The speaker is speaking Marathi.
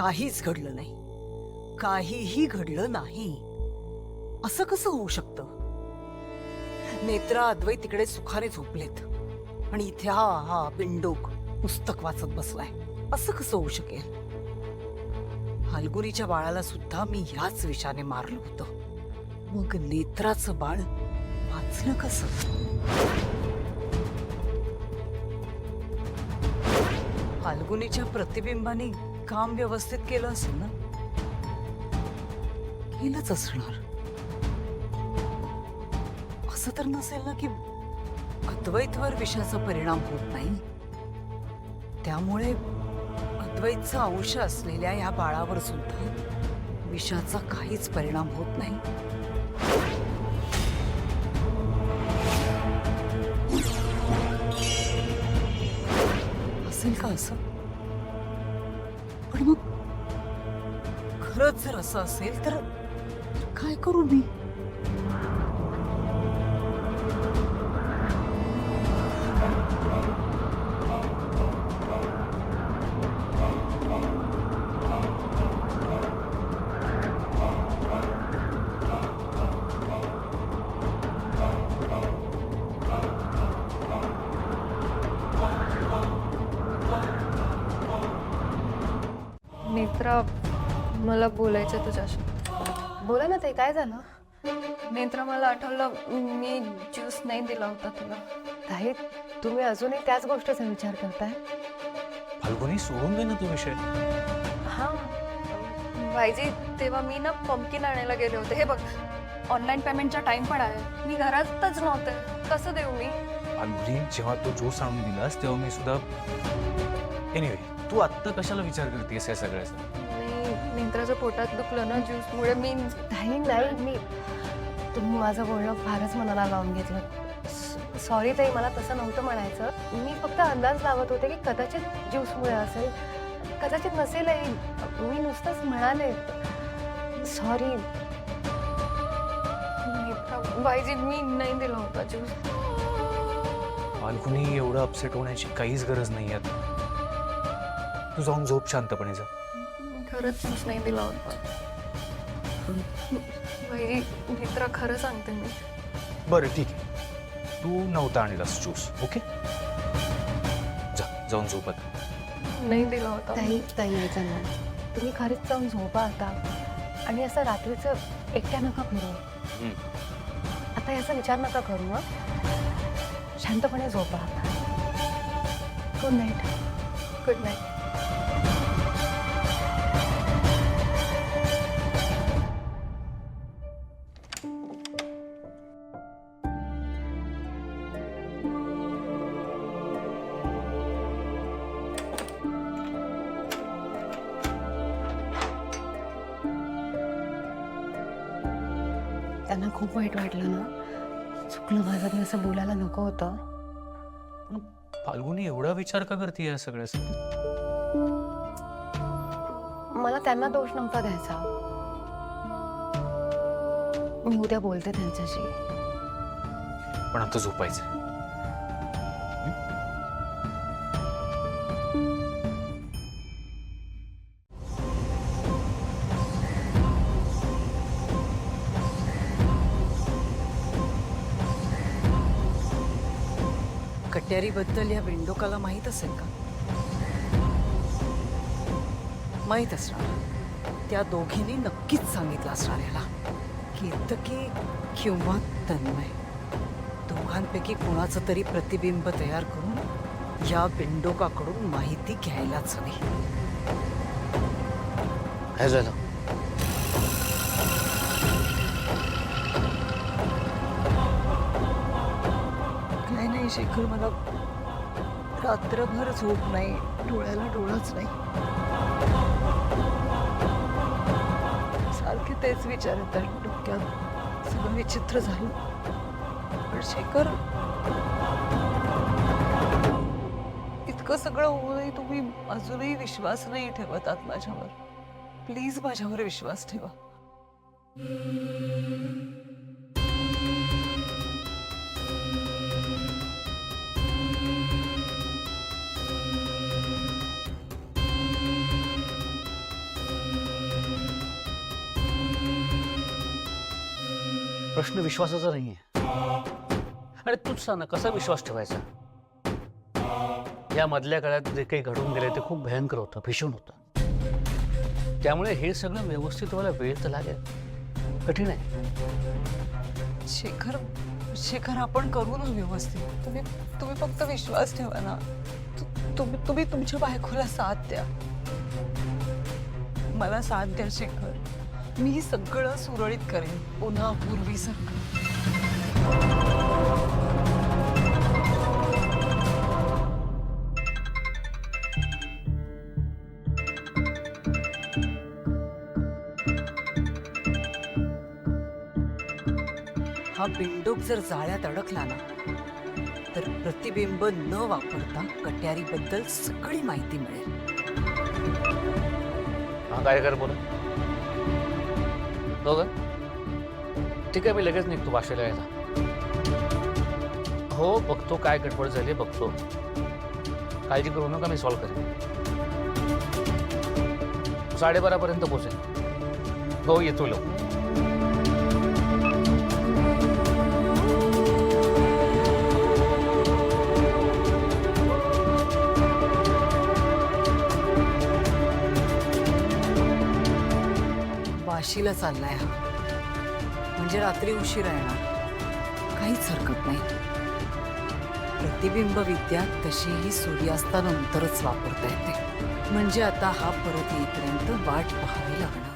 काहीच घडलं नाही, काहीही घडलं नाही. असं कसं होऊ शकतं? नेत्रा अद्वैत तिकडे सुखाने झोपलेत आणि इथे हा बिंडोक पुस्तक वाचत बसलाय. असं कसं होऊ शकेल? फाल्गुनीच्या बाळाला सुद्धा मी ह्याच विषाने मारलं होतं. मग नेत्राचं बाळ वाचलं कसं? फाल्गुनीच्या प्रतिबिंबाने काम व्यवस्थित केलं असेल ना? केलंच असणार. असं तर नसेल ना की अद्वैतवर विषाचा परिणाम होत नाही, त्यामुळे अद्वैतचा अंश असलेल्या या बाळावर सुद्धा विषाचा काहीच परिणाम होत नाही. असेल का असं? पण मग खरंच जर असं असेल तर काय करू मी? नेत्रा, मला बोलायचं तुझ्याशी. बोला ना ताई, काय झालं? नेत्रा, मला आठवलं मी ज्यूस नाही दिला होता तुला. ताई, तुम्ही अजूनही त्याच गोष्टीचा विचार करताय? फाल्गुनी, सोडून दे ना तो विषय. हां भाईजी, तेव्हा मी ना पंपकिन आणायला गेले होते. हे बघ, ऑनलाईन पेमेंटचा टाइम पण आहे. मी घरातच नव्हते, कसं देऊ मी? फाल्गुनी, जेव्हा तो ज्यूस आणून दिलास तेव्हा मी सुद्धा. एनिवे, तू आत्ता कशाला विचार करतेस या सगळ्याचा? मी नेत्राच्या पोटात दुखलं ना ज्यूसमुळे. मी ताई नाही, तुम्ही माझं बोलणं फारच मनाला लावून घेतलं. सॉरी ताई, मला तसं नव्हतं म्हणायचं. मी फक्त अंदाज लावत होते की कदाचित ज्यूसमुळे असेल, कदाचित नसेलही. मी नुसतंच म्हणाले. सॉरी. भाईजी, मी नाही दिला होता ज्यूस. फाल्गुनी, एवढं अपसेट होण्याची काहीच गरज नाही आहे. तू जाऊन झोप शांतपणे जा. खरंच ज्यूस नाही दिला होता भाईजी. नेत्रा, खरं सांगते मी. बरं ठीक आहे, तू नव्हता आणलास ज्यूस. ओके, जाऊन झोप आता. नाही दिला होता. ताई ऐका ना, तुम्ही खरीच जाऊन झोपा आता. आणि असं रात्रीचं एकट्या नका फिरू. आता याचा विचार नका करू. हं, शांतपणे झोपा. Good night. Good night. त्यांना खूप वाईट वाटलं ना. चुकलं माझं, मी असं बोलायला नको होतं. पण फाल्गुनी, एवढा विचार का करते या सगळ्याचा? मला त्यांना दोष नव्हता द्यायचा. मी उद्या बोलते त्यांच्याशी. पण आता झोपायचं. कट्यारीबद्दल या विंडोकाला माहीत असेल का? माहीत असणार. त्या दोघींनी नक्कीच सांगितलं असणार याला. कीर्तकी किंवा तन्मय, दोघांपैकी कोणाचं तरी प्रतिबिंब तयार करून या विंडोकाकडून माहिती घ्यायलाच हवी. काय झालं? नाही शेखर, मला रात्रभर झोप नाही, डोळ्याला डोळाच नाही. सारखे तेच विचार येतात डोक्यात. सगळं विचित्र झालं. पण शेखर, इतकं सगळं होऊनही तुम्ही अजूनही विश्वास नाही ठेवत आहात माझ्यावर. प्लीज माझ्यावर विश्वास ठेवा. प्रश्न विश्वासाचा नाहीये. आणि तूच सांग ना, कसा विश्वास ठेवायचा? या मधल्या काळात जे काही घडून गेले ते खूप भयंकर होतं, भीषण होतं. त्यामुळे हे सगळं व्यवस्थित व्हायला वेळ तर लागेल. कठीण आहे. शेखर शेखर आपण करू ना व्यवस्थित. तुम्ही तुम्ही फक्त विश्वास ठेवा ना. तुम्ही तुमच्या बायकोला साथ द्या. मला साथ द्या शेखर. मी सगळं सुरळीत करेन पुन्हा पूर्वीसारखं. हा बिंडोक जर जाळ्यात अडकला ना तर प्रतिबिंब न वापरता कट्यारीबद्दल सगळी माहिती मिळेल. हा काय कर बोला. हो का? ठीक आहे, मी लगेच निघतो वाशीला यायला. हो, बघतो काय गडबड झाली बघतो. काळजी करू नका, मी सॉल्व्ह करेन. 12:30 पर्यंत पोहोचेल. हो, येतो लवकर. वाशीला चाललाय हा. म्हणजे रात्री उशिरा येणार. काहीच हरकत नाही. प्रतिबिंब विद्या तशीही सूर्यास्तानंतरच वापरता येते. म्हणजे आता हा परत येईपर्यंत वाट पाहावी लागणार.